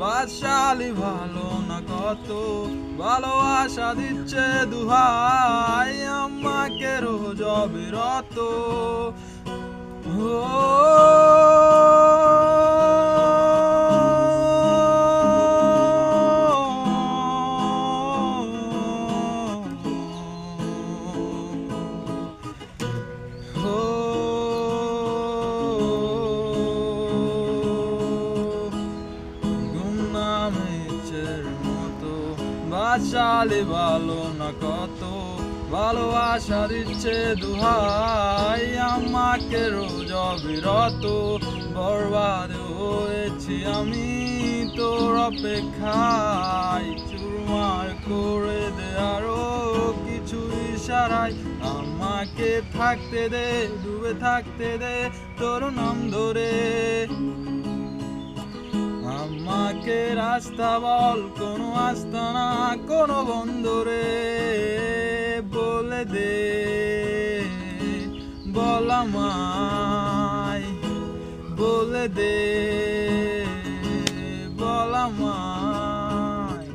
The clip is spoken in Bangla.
বাদশালি ভালো না কত, ভালোবাসা দিচ্ছে দুহাই আমাকে রোজ অবিরত। বাদশালি ভালো না কত, ভালোবাসা দিচ্ছে দুহাই আমাকে রোজ অবিরত। বরবাদ হয়েছি আমি তোর অপেক্ষায়, চুরমার করে দে আরো কিছু ইশারায়। আমাকে থাকতে দে, ডুবে থাকতে দে তোর নাম ধরে। আমাকে রাস্তা বল, কোনো আস্তানা কোনো বন্দরে। বলে দে, বল আমায়, বলে দে, বল আমায়।